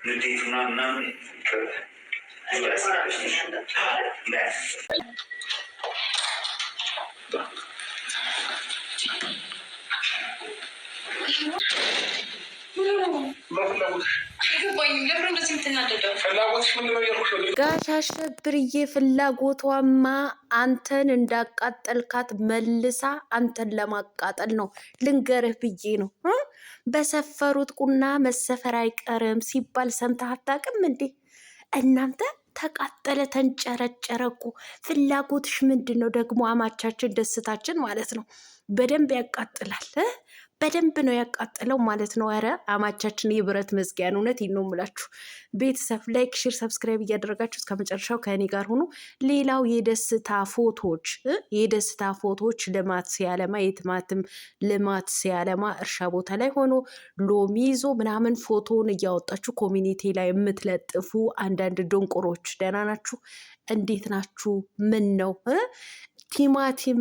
ንዴትና ምናምን ጋሽ አሸብርዬ ፍላጎቷማ አንተን እንዳቃጠልካት መልሳ አንተን ለማቃጠል ነው። ልንገርህ ብዬ ነው። በሰፈሩት ቁና መሰፈር አይቀርም ሲባል ሰምተህ አታውቅም እንዴ? እናንተ ተቃጠለ ተንጨረጨረ እኮ። ፍላጎትሽ ምንድን ነው ደግሞ? አማቻችን ደስታችን ማለት ነው። በደንብ ያቃጥላል። በደንብ ነው ያቃጠለው ማለት ነው። ኧረ አማቻችን የብረት መዝጊያን እውነት ነው የምላችሁ። ቤተሰብ ላይክ፣ ሼር፣ ሰብስክራይብ እያደረጋችሁ እስከ መጨረሻው ከእኔ ጋር ሆኑ። ሌላው የደስታ ፎቶዎች ልማት ሲያለማ የቲማቲም ልማት ሲያለማ እርሻ ቦታ ላይ ሆኖ ሎሚ ይዞ ምናምን ፎቶውን እያወጣችሁ ኮሚኒቲ ላይ የምትለጥፉ አንዳንድ ድንቁሮች ደህና ናችሁ? እንዴት ናችሁ? ምን ነው ቲማቲም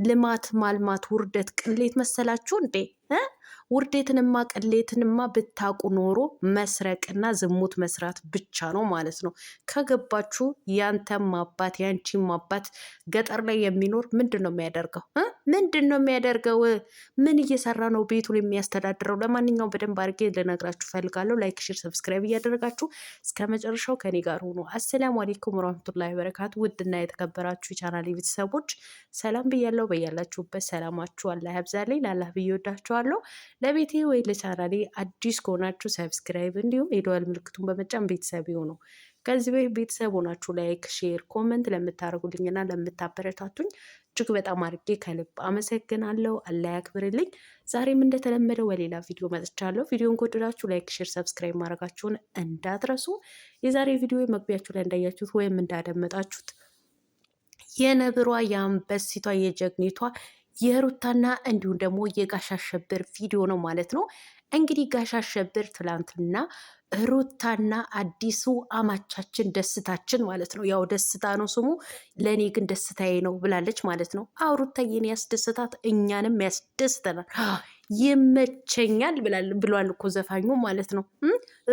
ልማት ማልማት ውርደት ቅሌት መሰላችሁ እንዴ? ውርዴትንማ ቅሌትንማ ብታቁ ኖሮ መስረቅና ዝሙት መስራት ብቻ ነው ማለት ነው። ከገባችሁ ያንተም አባት ያንቺም አባት ገጠር ላይ የሚኖር ምንድን ነው የሚያደርገው? ምንድን ነው የሚያደርገው? ምን እየሰራ ነው ቤቱን የሚያስተዳድረው? ለማንኛውም በደንብ አድርጌ ልነግራችሁ ፈልጋለሁ። ላይክ፣ ሼር፣ ሰብስክራይብ እያደረጋችሁ እስከ መጨረሻው ከኔ ጋር ሆኑ። አሰላሙ አሌይኩም ወራህመቱላሂ ወበረካቱ። ውድና የተከበራችሁ የቻናሌ ቤተሰቦች ሰላም ብያለሁ። በያላችሁበት ሰላማችሁ አላህ ያብዛልኝ። ላላህ ብዬ ወዳችኋለሁ። ለቤቴ ወይ ለቻናሌ አዲስ ከሆናችሁ ሰብስክራይብ እንዲሁም የደወል ምልክቱን በመጫን ቤተሰብ ይሁኑ። ከዚህ በፊት ቤተሰብ ሆናችሁ ላይክ፣ ሼር፣ ኮመንት ለምታደርጉልኝና ለምታበረታቱኝ እጅግ በጣም አድርጌ ከልብ አመሰግናለሁ። አላህ ያክብርልኝ። ዛሬም እንደተለመደው በሌላ ቪዲዮ መጥቻለሁ። ቪዲዮን ከወደዳችሁ ላይክ፣ ሼር፣ ሰብስክራይብ ማድረጋችሁን እንዳትረሱ። የዛሬ ቪዲዮ መግቢያችሁ ላይ እንዳያችሁት ወይም እንዳደመጣችሁት የነብሯ የአንበሲቷ የጀግኒቷ የሩታና እንዲሁም ደግሞ የጋሽ አሸብር ቪዲዮ ነው ማለት ነው። እንግዲህ ጋሽ አሸብር ትላንትና ሩታና አዲሱ አማቻችን ደስታችን ማለት ነው። ያው ደስታ ነው ስሙ፣ ለእኔ ግን ደስታዬ ነው ብላለች ማለት ነው። አዎ ሩታዬን ያስደስታት እኛንም ያስደስተናል፣ ይመቸኛል ብሏል እኮ ዘፋኙ ማለት ነው።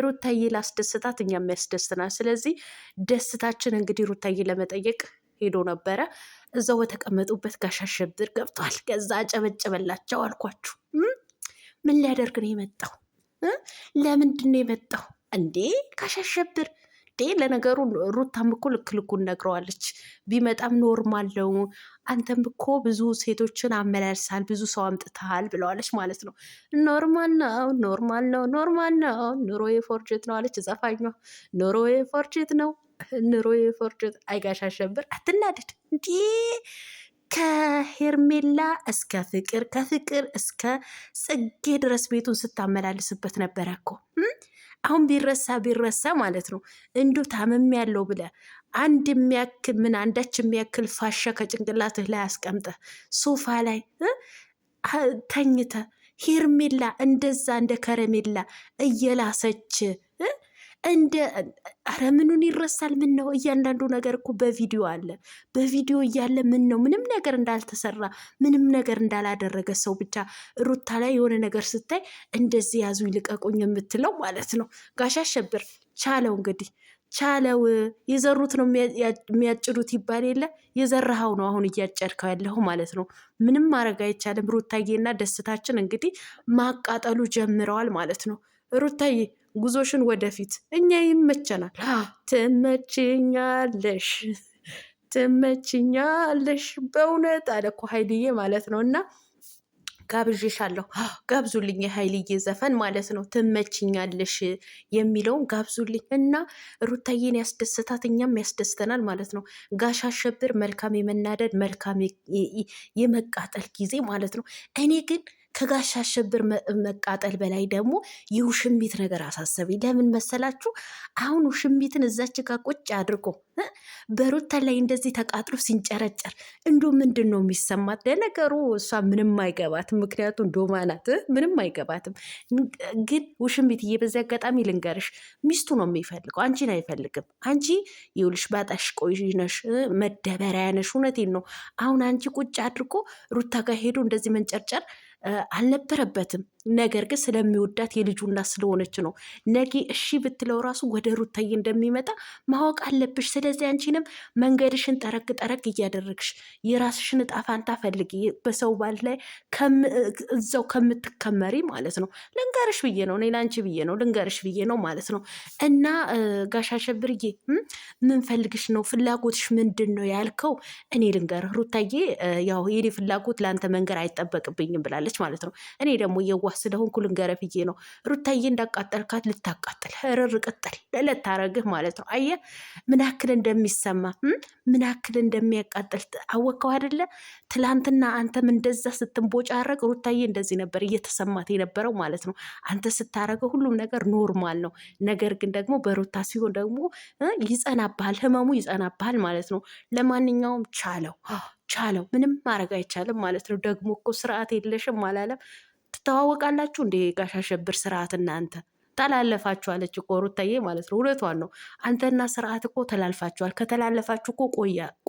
ሩታዬ ላስደስታት እኛም ያስደስተናል። ስለዚህ ደስታችን እንግዲህ ሩታዬ ለመጠየቅ ሄዶ ነበረ። እዛው በተቀመጡበት ጋሽ አሸብር ገብቷል። ከዛ አጨበጨበላቸው አልኳችሁ። ምን ሊያደርግ ነው የመጣው? ለምንድን ነው የመጣው እንዴ ጋሽ አሸብር? ለነገሩ ሩታም እኮ ልክ ልኩን ነግረዋለች። ቢመጣም ኖርማል ነው፣ አንተም እኮ ብዙ ሴቶችን አመላልሳል፣ ብዙ ሰው አምጥተሃል ብለዋለች ማለት ነው። ኖርማል ነው፣ ኖርማል ነው፣ ኖርማል ነው፣ ኑሮ የፎርጅት ነው አለች ዘፋኟ። ኑሮ የፎርጅት ነው፣ ኑሮ የፎርጅት። አይጋሽ አሸብር አትናደድ እንዲ ከሄርሜላ እስከ ፍቅር ከፍቅር እስከ ጽጌ ድረስ ቤቱን ስታመላልስበት ነበረ እኮ። አሁን ቢረሳ ማለት ነው። እንዲሁ ታመም ያለው ብለ አንዳች የሚያክል ፋሻ ከጭንቅላትህ ላይ አስቀምጠ ሶፋ ላይ ተኝተ ሄርሜላ እንደዛ እንደ ከረሜላ እየላሰች አረ ምኑን ይረሳል? ምን ነው እያንዳንዱ ነገር እኮ በቪዲዮ አለ። በቪዲዮ እያለ ምን ነው ምንም ነገር እንዳልተሰራ ምንም ነገር እንዳላደረገ ሰው ብቻ ሩታ ላይ የሆነ ነገር ስታይ እንደዚህ ያዙ ይልቀቁኝ የምትለው ማለት ነው። ጋሽ አሸብር ቻለው እንግዲህ ቻለው። የዘሩት ነው የሚያጭዱት ይባል የለ? የዘራኸው ነው አሁን እያጨድከው ያለው ማለት ነው። ምንም ማድረግ አይቻልም። ሩታዬና ደስታችን እንግዲህ ማቃጠሉ ጀምረዋል ማለት ነው። ሩታዬ ጉዞሽን ወደፊት፣ እኛ ይመቸናል። ትመችኛለሽ ትመችኛለሽ በእውነት አለ እኮ ሀይልዬ ማለት ነው። እና ጋብዥሻለሁ፣ ጋብዙልኝ የሀይልዬ ዘፈን ማለት ነው። ትመችኛለሽ የሚለውን ጋብዙልኝ እና ሩታዬን ያስደስታት እኛም ያስደስተናል ማለት ነው። ጋሽ አሸብር መልካም የመናደድ መልካም የመቃጠል ጊዜ ማለት ነው። እኔ ግን ከጋሽ አሸብር መቃጠል በላይ ደግሞ የውሽሚት ነገር አሳሰበኝ። ለምን መሰላችሁ? አሁን ውሽሚትን እዛች ጋር ቁጭ አድርጎ በሩታ ላይ እንደዚህ ተቃጥሎ ሲንጨረጨር እንዲሁ ምንድን ነው የሚሰማት? ለነገሩ እሷ ምንም አይገባትም፣ ምክንያቱም ዶማ ናት፣ ምንም አይገባትም። ግን ውሽሚትዬ በዚህ አጋጣሚ ልንገርሽ፣ ሚስቱ ነው የሚፈልገው፣ አንቺን አይፈልግም። አንቺ ይኸውልሽ ባጣሽ ቆይ ነሽ፣ መደበሪያ ነሽ። እውነቴን ነው። አሁን አንቺ ቁጭ አድርጎ ሩታ ጋር ሄዶ እንደዚህ መንጨርጨር አልነበረበትም። ነገር ግን ስለሚወዳት የልጁ እናት ስለሆነች ነው። ነጌ እሺ ብትለው ራሱ ወደ ሩታዬ እንደሚመጣ ማወቅ አለብሽ። ስለዚህ አንቺንም መንገድሽን ጠረግ ጠረግ እያደረግሽ የራስሽን እጣ ፋንታ ፈልጊ፣ በሰው ባል ላይ እዛው ከምትከመሪ ማለት ነው። ልንገርሽ ብዬ ነው፣ እኔ ለአንቺ ብዬ ነው፣ ልንገርሽ ብዬ ነው ማለት ነው። እና ጋሽ አሸብርዬ ምን ፈልግሽ ነው? ፍላጎትሽ ምንድን ነው ያልከው? እኔ ልንገርህ ሩታዬ፣ ያው የኔ ፍላጎት ለአንተ መንገር አይጠበቅብኝም ብላለች ማለት ነው። እኔ ደግሞ የዋህ ስለሆንኩ ልንገርህ ብዬ ነው። ሩታዬ እንዳቃጠልካት ልታቃጥል ርር ቅጥል ልታረግህ ማለት ነው። አየህ ምን ያክል እንደሚሰማ ምን ያክል እንደሚያቃጥል አወቀው አይደለ? ትላንትና አንተም እንደዛ ስትንቦጫረቅ ሩታዬ እንደዚህ ነበር እየተሰማት የነበረው ማለት ነው። አንተ ስታረገው ሁሉም ነገር ኖርማል ነው። ነገር ግን ደግሞ በሩታ ሲሆን ደግሞ ይጸናብሃል፣ ህመሙ ይጸናብሃል ማለት ነው። ለማንኛውም ቻለው፣ ምንም ማድረግ አይቻልም ማለት ነው። ደግሞ እኮ ስርዓት የለሽም አላለም። ትተዋወቃላችሁ እንዴ ጋሽ አሸብር? ስርዓት እናንተ ተላለፋችሁ አለች እኮ ሩታዬ ማለት ነው። እውነቷን ነው። አንተና ስርዓት እኮ ተላልፋችኋል። ከተላለፋችሁ እኮ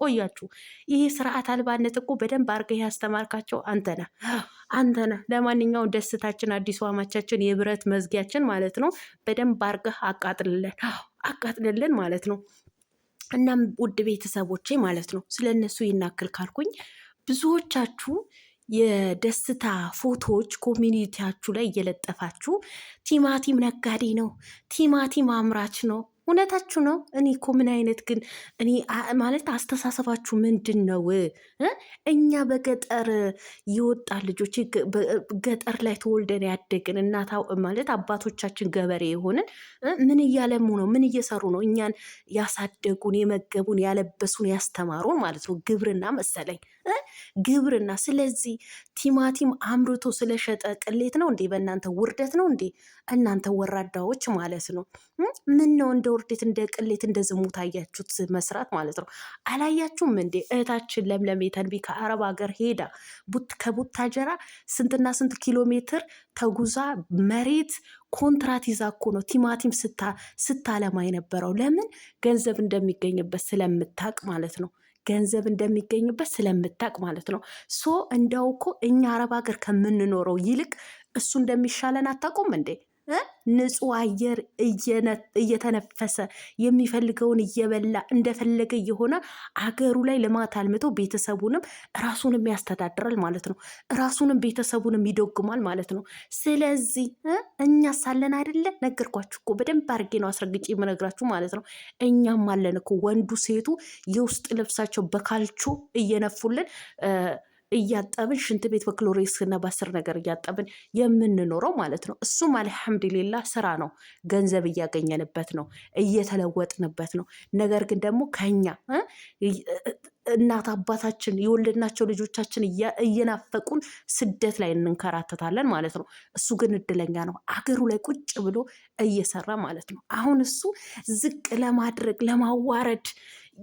ቆያችሁ። ይሄ ስርዓት አልባነት እኮ በደንብ አድርገህ ያስተማርካቸው አንተ ነህ። ለማንኛውም ደስታችን፣ አዲሱ አማቻችን፣ የብረት መዝጊያችን ማለት ነው። በደንብ አድርገህ አቃጥልልን ማለት ነው። እናም ውድ ቤተሰቦቼ ማለት ነው ስለ እነሱ ይናክል ካልኩኝ ብዙዎቻችሁ የደስታ ፎቶዎች ኮሚኒቲያችሁ ላይ እየለጠፋችሁ ቲማቲም ነጋዴ ነው፣ ቲማቲም አምራች ነው። እውነታችሁ ነው። እኔ እኮ ምን አይነት ግን እኔ ማለት አስተሳሰባችሁ ምንድን ነው? እኛ በገጠር የወጣ ልጆች ገጠር ላይ ተወልደን ያደግን እናታ ማለት አባቶቻችን ገበሬ የሆንን ምን እያለሙ ነው? ምን እየሰሩ ነው? እኛን ያሳደጉን፣ የመገቡን፣ ያለበሱን፣ ያስተማሩን ማለት ነው። ግብርና መሰለኝ ግብርና። ስለዚህ ቲማቲም አምርቶ ስለሸጠ ቅሌት ነው እንዴ? በእናንተ ውርደት ነው እንዴ? እናንተ ወራዳዎች ማለት ነው። ምን ነው እንደ ውርደት እንደ ቅሌት እንደ ዝሙት አያችሁት መስራት ማለት ነው። አላያችሁም እንዴ? እህታችን ለምለም የተንቢ ከአረብ ሀገር ሄዳ ከቡታጀራ ስንትና ስንት ኪሎ ሜትር ተጉዛ መሬት ኮንትራት ይዛ እኮ ነው ቲማቲም ስታለማ የነበረው። ለምን? ገንዘብ እንደሚገኝበት ስለምታቅ ማለት ነው። ገንዘብ እንደሚገኝበት ስለምታቅ ማለት ነው። ሶ እንደው እኮ እኛ አረብ ሀገር ከምንኖረው ይልቅ እሱ እንደሚሻለን አታውቁም እንዴ? ንጹህ አየር እየተነፈሰ የሚፈልገውን እየበላ እንደፈለገ የሆነ አገሩ ላይ ልማት አልምቶ ቤተሰቡንም ራሱንም ያስተዳድራል ማለት ነው። ራሱንም ቤተሰቡንም ይደጉማል ማለት ነው። ስለዚህ እኛ ሳለን አይደለ? ነገርኳችሁ እኮ በደንብ አድርጌ ነው አስረግጬ የምነግራችሁ ማለት ነው። እኛም አለን እኮ ወንዱ ሴቱ የውስጥ ልብሳቸው በካልቾ እየነፉልን እያጠብን ሽንት ቤት በክሎሬክስ እና በአስር ነገር እያጠብን የምንኖረው ማለት ነው። እሱም አልሐምዱሊላ ስራ ነው፣ ገንዘብ እያገኘንበት ነው፣ እየተለወጥንበት ነው። ነገር ግን ደግሞ ከኛ እናት አባታችን የወለድናቸው ልጆቻችን እየናፈቁን ስደት ላይ እንንከራተታለን ማለት ነው። እሱ ግን እድለኛ ነው፣ አገሩ ላይ ቁጭ ብሎ እየሰራ ማለት ነው። አሁን እሱ ዝቅ ለማድረግ ለማዋረድ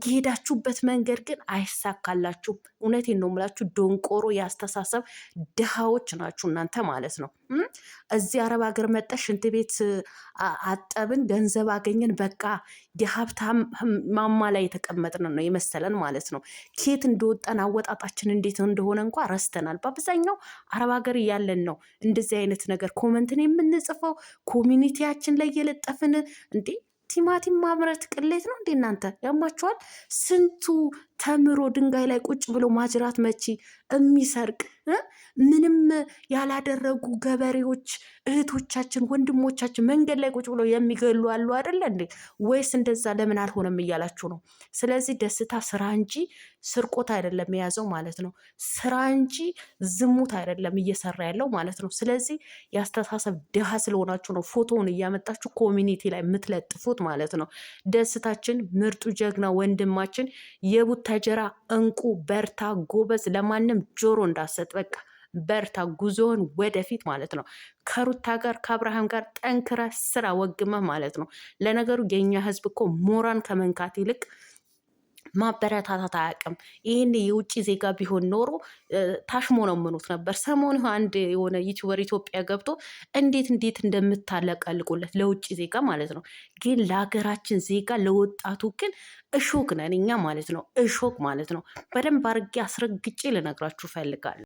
የሄዳችሁበት መንገድ ግን አይሳካላችሁም። እውነቴን ነው የምላችሁ፣ ደንቆሮ የአስተሳሰብ ድሃዎች ናችሁ እናንተ ማለት ነው። እዚህ አረብ ሀገር መጠሽ ሽንት ቤት አጠብን ገንዘብ አገኘን በቃ የሀብታም ማማ ላይ የተቀመጥን ነው የመሰለን ማለት ነው። ኬት እንደወጣን አወጣጣችን እንዴት እንደሆነ እንኳ ረስተናል። በአብዛኛው አረብ ሀገር እያለን ነው እንደዚህ አይነት ነገር ኮመንትን የምንጽፈው ኮሚኒቲያችን ላይ የለጠፍን እንዴ። ቲማቲም ማምረት ቅሌት ነው እንዴ? እናንተ ያማችኋል። ስንቱ ተምሮ ድንጋይ ላይ ቁጭ ብሎ ማጅራት መቺ የሚሰርቅ ምንም ያላደረጉ ገበሬዎች እህቶቻችን ወንድሞቻችን መንገድ ላይ ቁጭ ብሎ የሚገሉ አሉ አይደለ እንዴ? ወይስ እንደዛ ለምን አልሆነም እያላችሁ ነው? ስለዚህ ደስታ ስራ እንጂ ስርቆት አይደለም የያዘው ማለት ነው። ስራ እንጂ ዝሙት አይደለም እየሰራ ያለው ማለት ነው። ስለዚህ የአስተሳሰብ ድሃ ስለሆናችሁ ነው ፎቶውን እያመጣችሁ ኮሚኒቲ ላይ የምትለጥፉት ማለት ነው። ደስታችን ምርጡ ጀግና ወንድማችን የቡታጀራ እንቁ በርታ ጎበዝ፣ ለማንም ጆሮ እንዳሰጥ በቃ በርታ፣ ጉዞውን ወደፊት ማለት ነው። ከሩታ ጋር ከአብርሃም ጋር ጠንክረ ስራ ወግመህ ማለት ነው። ለነገሩ የኛ ህዝብ እኮ ሞራን ከመንካት ይልቅ ማበረታታት አያውቅም። ይህን የውጭ ዜጋ ቢሆን ኖሮ ታሽሞነምኑት ነበር። ሰሞኑ አንድ የሆነ ዩቲዩበር ኢትዮጵያ ገብቶ እንዴት እንደምታለቀልቁለት ለውጭ ዜጋ ማለት ነው። ግን ለሀገራችን ዜጋ ለወጣቱ ግን እሾክ ነን እኛ ማለት ነው። እሾክ ማለት ነው። በደንብ አድርጌ አስረግጬ ልነግራችሁ እፈልጋለሁ።